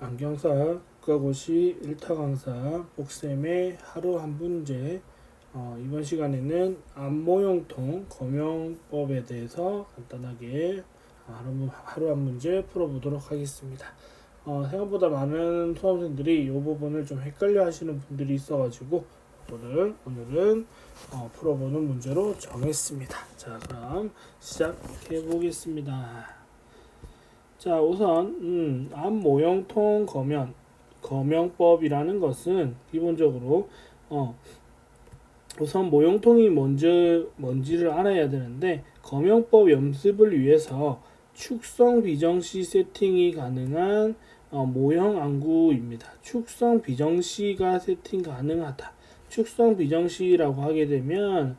안경사 국가고시 1타 강사 복쌤의 하루 한 문제. 이번 시간에는 앞모형통 검용법에 대해서 간단하게 하루 한 문제 풀어보도록 하겠습니다. 생각보다 많은 수험생들이 이 부분을 좀 헷갈려 하시는 분들이 있어가지고 오늘은 풀어보는 문제로 정했습니다. 자, 그럼 시작해 보겠습니다. 자, 우선 앞모형통 검영법이라는 것은 기본적으로 우선 모형통이 뭔지를 알아야 되는데, 검영법 연습을 위해서 축성 비정시 세팅이 가능한 모형 안구입니다. 축성 비정시가 세팅 가능하다. 축성 비정시라고 하게 되면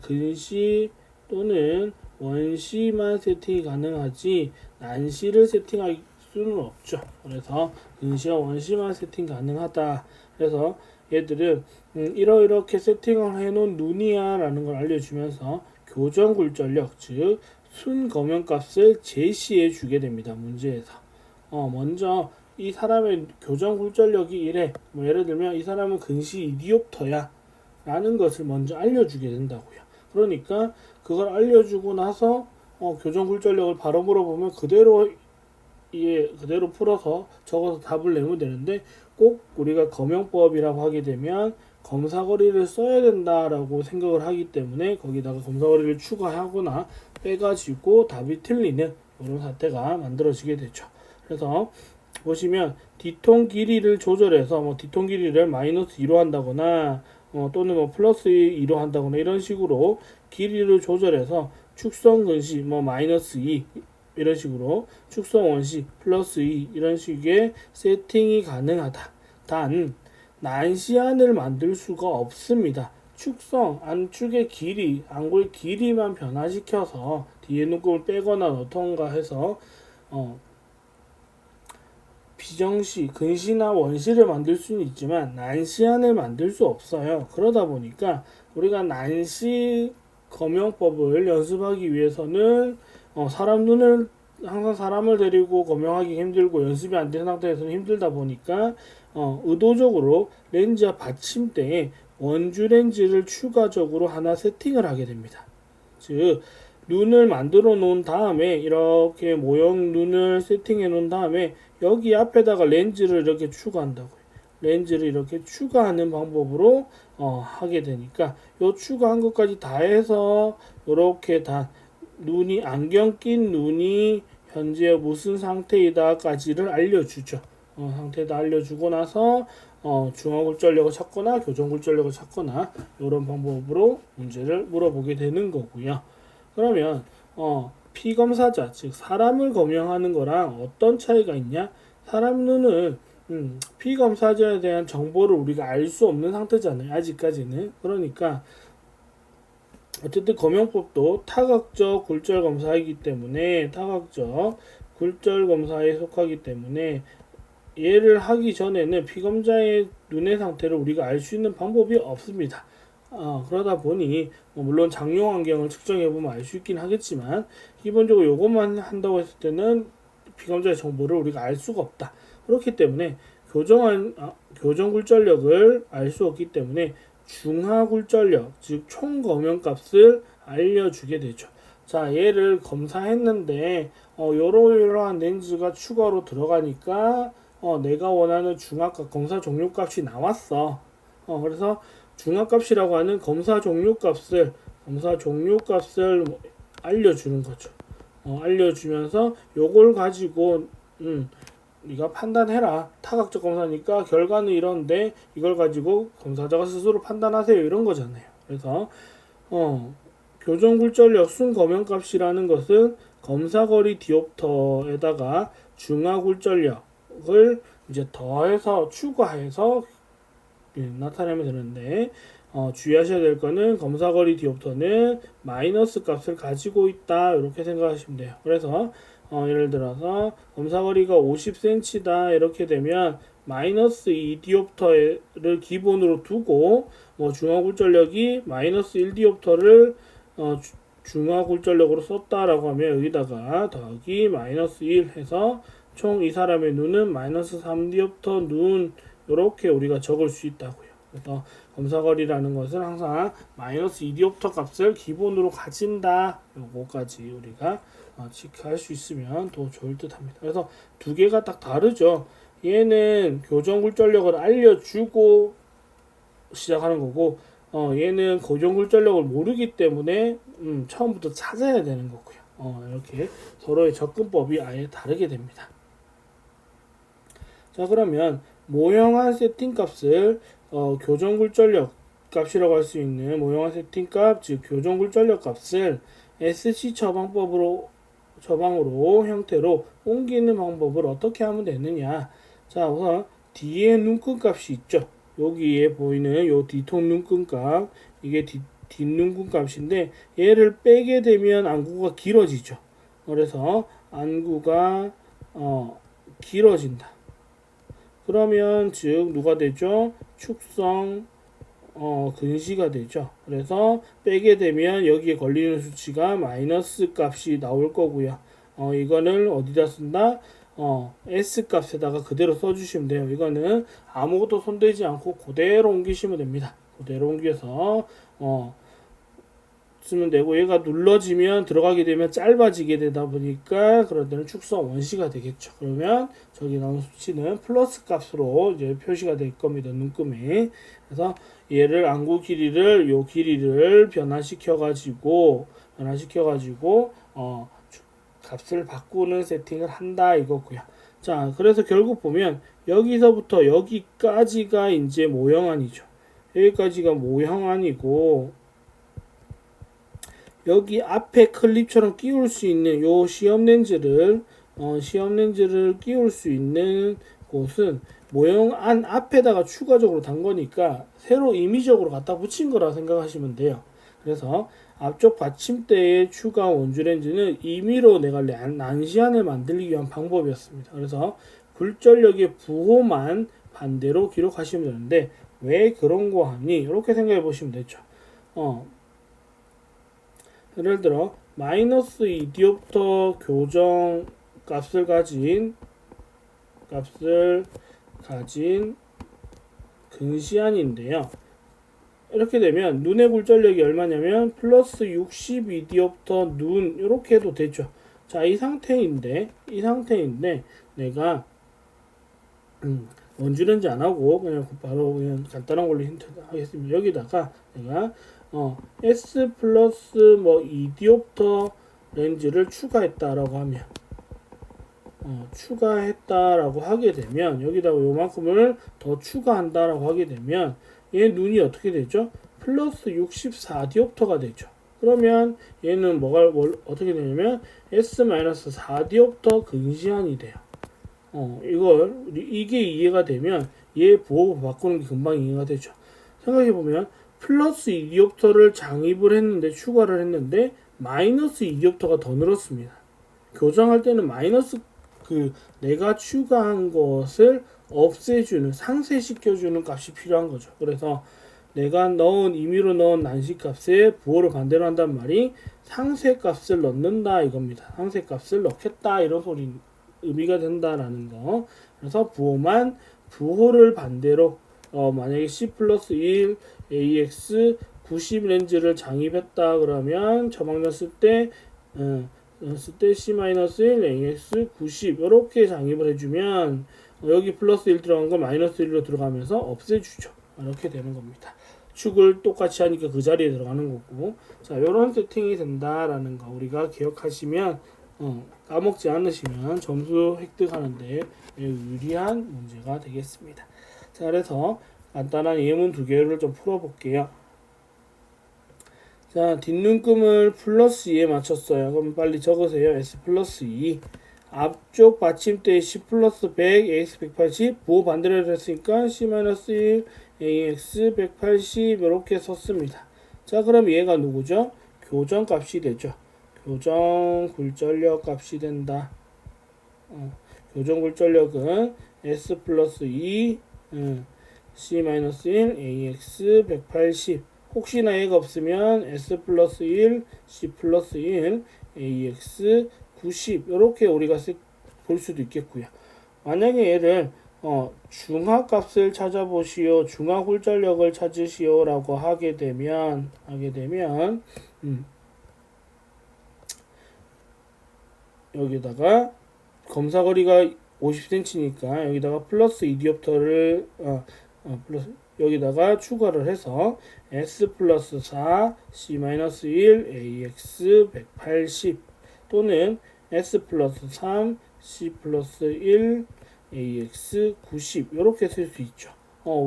근시 또는 원시만 세팅이 가능하지 난시를 세팅할 수는 없죠. 그래서 근시와 원시만 세팅 가능하다. 그래서 얘들은 이렇게 세팅을 해놓은 눈이야 라는 걸 알려주면서 교정 굴절력, 즉 순검연값을 제시해 주게 됩니다. 문제에서 먼저 이 사람의 교정 굴절력이 이래, 예를 들면 이 사람은 근시 이디옵터야 라는 것을 먼저 알려주게 된다고요. 그러니까 그걸 알려주고 나서 교정 굴절력을 바로 물어보면 그대로 풀어서 적어서 답을 내면 되는데, 꼭 우리가 검영법이라고 하게 되면 검사거리를 써야 된다라고 생각을 하기 때문에 거기다가 검사거리를 추가하거나 빼가지고 답이 틀리는 이런 사태가 만들어지게 되죠. 그래서 보시면 뒤통 길이를 조절해서 뒤통 길이를 마이너스 2로 한다거나 또는 플러스 2로 한다거나 이런 식으로 길이를 조절해서 축성 근시 마이너스 2 이런 식으로 축성 원시 플러스 2 이런 식의 세팅이 가능하다. 단 난시안을 만들 수가 없습니다. 축성 안축의 길이, 안구의 길이만 변화시켜서 뒤에 눈금을 빼거나 넣던가 해서 비정시, 근시나 원시를 만들 수는 있지만 난시안을 만들 수 없어요. 그러다 보니까 우리가 난시 검용법을 연습하기 위해서는 항상 사람을 데리고 검용하기 힘들고 연습이 안 된 상태에서는 힘들다 보니까 의도적으로 렌즈와 받침대에 원주 렌즈를 추가적으로 하나 세팅을 하게 됩니다. 즉 눈을 만들어 놓은 다음에 이렇게 모형 눈을 세팅해 놓은 다음에 여기 앞에다가 렌즈를 이렇게 추가한다고요. 렌즈를 이렇게 추가하는 방법으로 하게 되니까 요 추가한 것까지 다 해서 이렇게 다 눈이 안경 낀 눈이 현재 무슨 상태이다까지를 알려주죠. 상태도 알려주고 나서 중화굴절력을 찾거나 교정굴절력을 찾거나 이런 방법으로 문제를 물어보게 되는 거고요. 그러면 피검사자, 즉 사람을 검형하는 거랑 어떤 차이가 있냐? 사람 눈을 피검사자에 대한 정보를 우리가 알 수 없는 상태잖아요. 아직까지는. 그러니까 어쨌든 검형법도 타각적 굴절 검사이기 때문에 타각적 굴절 검사에 속하기 때문에 얘를 하기 전에는 피검자의 눈의 상태를 우리가 알 수 있는 방법이 없습니다. 그러다 보니 물론 장용 안경을 측정해 보면 알 수 있긴 하겠지만 기본적으로 이것만 한다고 했을 때는 피검자의 정보를 우리가 알 수가 없다. 그렇기 때문에 교정 굴절력을 알 수 없기 때문에 중하 굴절력, 즉 총검연값을 알려주게 되죠. 자, 얘를 검사했는데 이러한 렌즈가 추가로 들어가니까 내가 원하는 중하값, 검사 종료값이 나왔어. 그래서 중하값이라고 하는 검사 종료값을 알려주는 거죠. 알려주면서 요걸 가지고 네가 판단해라. 타각적 검사니까 결과는 이런데 이걸 가지고 검사자가 스스로 판단하세요. 이런 거잖아요. 그래서 교정 굴절력 순검연값이라는 것은 검사거리 디옵터에다가 중하 굴절력을 이제 더해서 추가해서 나타내면 되는데 주의하셔야 될 거는 검사거리 디옵터는 마이너스 값을 가지고 있다 이렇게 생각하시면 돼요. 그래서 예를 들어서 검사거리가 50cm다 이렇게 되면 마이너스 2디옵터를 기본으로 두고 중화굴절력이 마이너스 1디옵터를 중화굴절력으로 썼다라고 하면 여기다가 더하기 마이너스 1 해서 총 이 사람의 눈은 마이너스 3디옵터 눈 이렇게 우리가 적을 수 있다고요. 그래서 검사거리라는 것은 항상 마이너스 2디옵터 값을 기본으로 가진다. 요거까지 우리가 체크할 수 있으면 더 좋을 듯 합니다. 그래서 두 개가 딱 다르죠. 얘는 교정굴전력을 알려주고 시작하는 거고 얘는 고정굴전력을 모르기 때문에 처음부터 찾아야 되는 거고요. 이렇게 서로의 접근법이 아예 다르게 됩니다. 자, 그러면 모형한 세팅 값을 교정굴전력 값이라고 할 수 있는 모형한 세팅 값, 즉 교정굴전력 값을 SC 처방으로 형태로 옮기는 방법을 어떻게 하면 되느냐. 자, 우선 뒤에 눈금 값이 있죠. 여기에 보이는 요 뒤통 눈금 값, 이게 뒷눈금 값인데 얘를 빼게 되면 안구가 길어지죠. 그래서 안구가 길어진다. 그러면 즉 누가 되죠? 축성 근시가 되죠. 그래서 빼게 되면 여기에 걸리는 수치가 마이너스 값이 나올 거고요. 이거는 어디다 쓴다? S 값에다가 그대로 써주시면 돼요. 이거는 아무것도 손대지 않고 그대로 옮기시면 됩니다. 그대로 옮겨서 쓰면 되고, 얘가 눌러지면 들어가게 되면 짧아지게 되다 보니까 그럴 때는 축성 원시가 되겠죠. 그러면 저기 나온 수치는 플러스 값으로 이제 표시가 될 겁니다. 눈금에. 그래서 얘를 안구 길이를 요 길이를 변화시켜 가지고 값을 바꾸는 세팅을 한다 이거고요. 자, 그래서 결국 보면 여기서부터 여기까지가 이제 모형안이죠. 여기까지가 모형안이고, 여기 앞에 클립처럼 끼울 수 있는 요 시험 렌즈를 끼울 수 있는 곳은 모형안 앞에다가 추가적으로 단 거니까 새로 임의적으로 갖다 붙인 거라 생각하시면 돼요. 그래서 앞쪽 받침대의 추가 원주 렌즈는 임의로 내가 난시안을 만들기 위한 방법이었습니다. 그래서 굴전력의 부호만 반대로 기록하시면 되는데 왜 그런 거 하니? 이렇게 생각해 보시면 되죠. 예를 들어 마이너스 2디옵터 교정 값을 가진 근시안인데요. 이렇게 되면 눈의 굴전력이 얼마냐면 플러스 62디옵터 눈 이렇게 해도 되죠. 자, 이 상태인데 내가 원주렌즈 안 하고 그냥 바로 그냥 간단한 걸로 힌트 하겠습니다. 여기다가 내가 S 플러스 2디옵터 렌즈를 추가했다라고 하면 추가했다라고 하게 되면 여기다가 요만큼을 더 추가한다라고 하게 되면 얘 눈이 어떻게 되죠? 플러스 64디옵터가 되죠. 그러면 얘는 어떻게 되냐면 S-4디옵터 근시안이 돼요. 이게 이해가 되면 얘 부호 바꾸는 게 금방 이해가 되죠. 생각해보면 플러스 2디옵터를 장입을 했는데 추가를 했는데 마이너스 2디옵터가 더 늘었습니다. 교정할 때는 마이너스 내가 추가한 것을 없애주는 상쇄시켜주는 값이 필요한 거죠. 그래서 내가 임의로 넣은 난시값에 부호를 반대로 한단 말이 상쇄값을 넣는다 이겁니다. 상쇄값을 넣겠다 이런 소리 의미가 된다라는 거. 그래서 부호를 반대로 만약에 C 플러스 1 AX 90 렌즈를 장입했다 그러면 저방면 쓸 때 C-1 AX 90 이렇게 장입을 해주면 여기 플러스 1 들어간 거 마이너스 1로 들어가면서 없애주죠. 이렇게 되는 겁니다. 축을 똑같이 하니까 그 자리에 들어가는 거고. 자, 요런 세팅이 된다라는 거 우리가 기억하시면 까먹지 않으시면 점수 획득하는데 유리한 문제가 되겠습니다. 자, 그래서 간단한 예문 두 개를 좀 풀어볼게요. 자, 뒷눈금을 플러스 2에 맞췄어요. 그럼 빨리 적으세요. S 플러스 2. 앞쪽 받침대 C 플러스 100, AX 180, 부호 반대로 했으니까 C-1, AX 180 이렇게 썼습니다. 자, 그럼 얘가 누구죠? 교정 값이 되죠. 교정 굴전력 값이 된다. 교정 굴전력은 S 플러스 2, C-1, AX 180. 혹시나 얘가 없으면 S 플러스 1, C 플러스 1, AX 90 이렇게 우리가 볼 수도 있겠고요. 만약에 얘를 중하값을 찾아보시오, 중하굴절력을 찾으시오라고 하게 되면 여기다가 검사거리가 50cm니까 여기다가 플러스 2디옵터를 여기다가 추가를 해서 S 플러스 4, C 마이너스 1, AX 180 또는 S 플러스 3, C 플러스 1, AX 90 이렇게 쓸 수 있죠.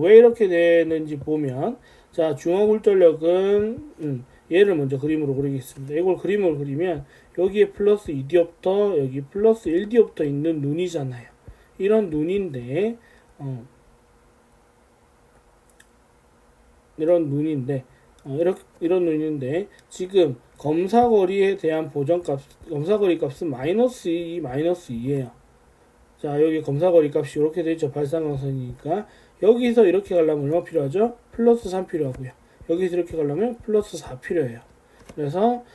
왜 이렇게 되는지 보면 자 중화굴절력은 얘를 먼저 그림으로 그리겠습니다. 이걸 그림으로 그리면 여기에 플러스 2디옵터 여기 플러스 1디옵터 있는 눈이잖아요. 이런 눈인데 이런 눈인데 지금 검사거리에 대한 검사거리 값은 마이너스 2, 마이너스 2예요. 자, 여기 검사거리 값이 이렇게 되죠. 발산광선이니까. 여기서 이렇게 가려면 얼마 필요하죠? 플러스 3 필요하고요. 여기서 이렇게 가려면 플러스 4 필요해요. 그래서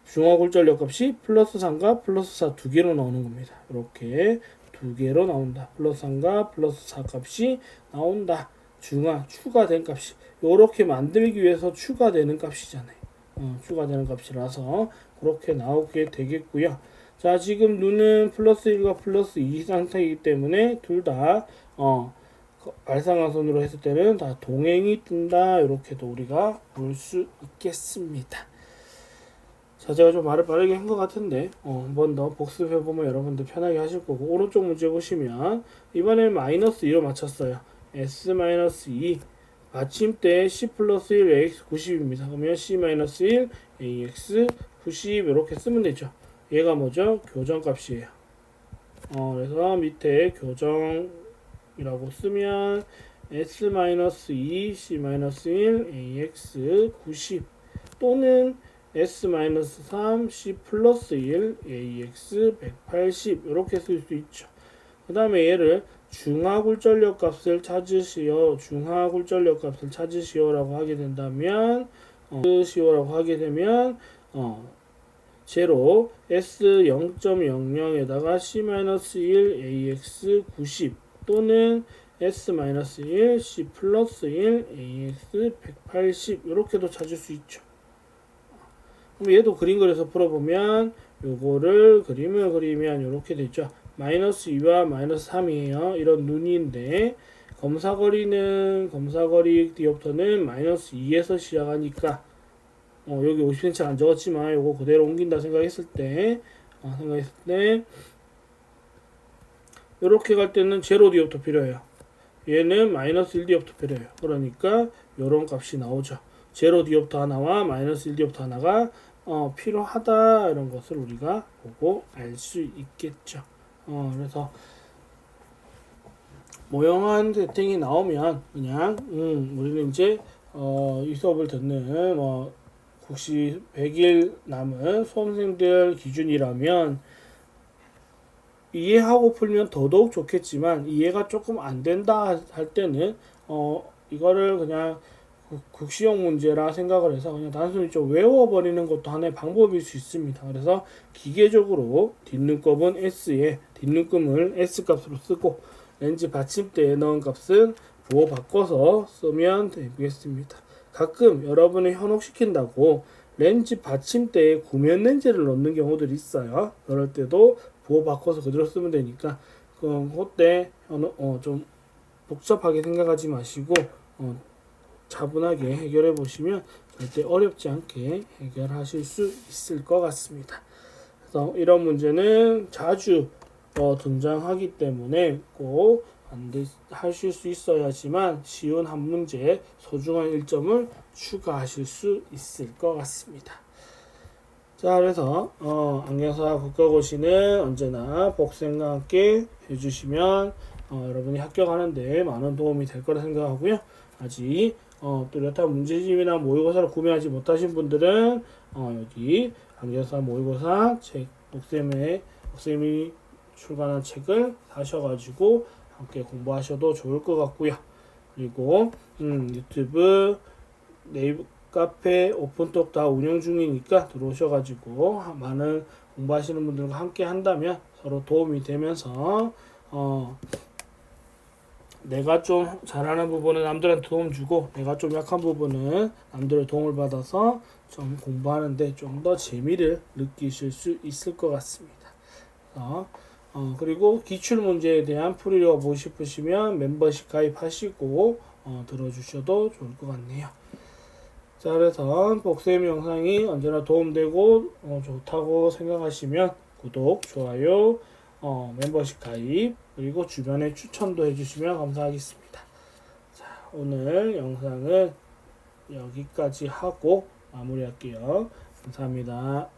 중화굴절력 값이 플러스 3과 플러스 4 두 개로 나오는 겁니다. 이렇게 두 개로 나온다. 플러스 3과 플러스 4 값이 나온다. 추가된 값이 이렇게 만들기 위해서 추가되는 값이잖아요. 추가되는 값이라서 그렇게 나오게 되겠고요. 자, 지금 눈은 플러스 1과 플러스 2 상태이기 때문에 둘 다 발상화선으로 했을 때는 다 동행이 뜬다. 이렇게도 우리가 볼 수 있겠습니다. 자, 제가 좀 말을 빠르게 한 것 같은데 한 번 더 복습해보면 여러분들 편하게 하실 거고, 오른쪽 문제 보시면 이번엔 마이너스 2로 맞췄어요. S-2 받침대 C 플러스 1 AX 90입니다. 그러면 C-1 AX 90 이렇게 쓰면 되죠. 얘가 뭐죠? 교정값이에요. 그래서 밑에 교정이라고 쓰면 S-2 C-1 AX 90 또는 S-3 C 플러스 1 AX 180 이렇게 쓸 수 있죠. 그 다음에 얘를 중하굴절력 값을 찾으시오 라고 하게 된다면 제로 S 0.00에다가 C-1 AX 90 또는 S-1 C 플러스 1 AX 180 이렇게도 찾을 수 있죠. 그럼 얘도 그림 그려서 풀어보면 요거를 그림을 그리면 이렇게 되죠. 마이너스 2와 마이너스 3이에요. 이런 눈인데 검사거리 디옵터는 마이너스 2에서 시작하니까 여기 50cm 안 적었지만 요거 그대로 옮긴다 생각했을 때 이렇게 갈 때는 제로 디옵터 필요해요. 얘는 마이너스 1디옵터 필요해요. 그러니까 요런 값이 나오죠. 제로 디옵터 하나와 마이너스 1디옵터 하나가 필요하다 이런 것을 우리가 보고 알 수 있겠죠. 그래서 모형한 세팅이 나오면 그냥 우리는 이제 이 수업을 듣는 혹시 100일 남은 수험생들 기준이라면 이해하고 풀면 더더욱 좋겠지만 이해가 조금 안 된다 할 때는 이거를 그냥 국시형 문제라 생각을 해서 그냥 단순히 좀 외워버리는 것도 하나의 방법일 수 있습니다. 그래서 기계적으로 뒷눈곱은 S에 뒷눈금을 S 값으로 쓰고 렌즈 받침대에 넣은 값은 부호 바꿔서 쓰면 되겠습니다. 가끔 여러분이 현혹시킨다고 렌즈 받침대에 구면 렌즈를 넣는 경우들이 있어요. 그럴 때도 부호 바꿔서 그대로 쓰면 되니까 그때 좀 복잡하게 생각하지 마시고 차분하게 해결해 보시면 절대 어렵지 않게 해결하실 수 있을 것 같습니다. 그래서 이런 문제는 자주 등장하기 때문에 꼭 하실 수 있어야지만 쉬운 한 문제 소중한 1점을 추가하실 수 있을 것 같습니다. 자, 그래서 안경사 국가고시는 언제나 복생과 함께 해주시면 여러분이 합격하는데 많은 도움이 될 거라 생각하고요. 아직 뚜렷한 문제집이나 모의고사를 구매하지 못하신 분들은 여기 안경사 모의고사 책 목쌤이 출간한 책을 사셔가지고 함께 공부하셔도 좋을 것 같고요. 그리고 유튜브, 네이버 카페, 오픈톡 다 운영 중이니까 들어오셔가지고 많은 공부하시는 분들과 함께 한다면 서로 도움이 되면서 내가 좀 잘하는 부분은 남들한테 도움 주고 내가 좀 약한 부분은 남들의 도움을 받아서 좀 공부하는데 좀 더 재미를 느끼실 수 있을 것 같습니다. 그리고 기출 문제에 대한 풀이를 보고 싶으시면 멤버십 가입하시고 들어주셔도 좋을 것 같네요. 자, 그래서 복습 영상이 언제나 도움되고 좋다고 생각하시면 구독, 좋아요, 멤버십 가입, 그리고 주변에 추천도 해주시면 감사하겠습니다. 자, 오늘 영상은 여기까지 하고 마무리할게요. 감사합니다.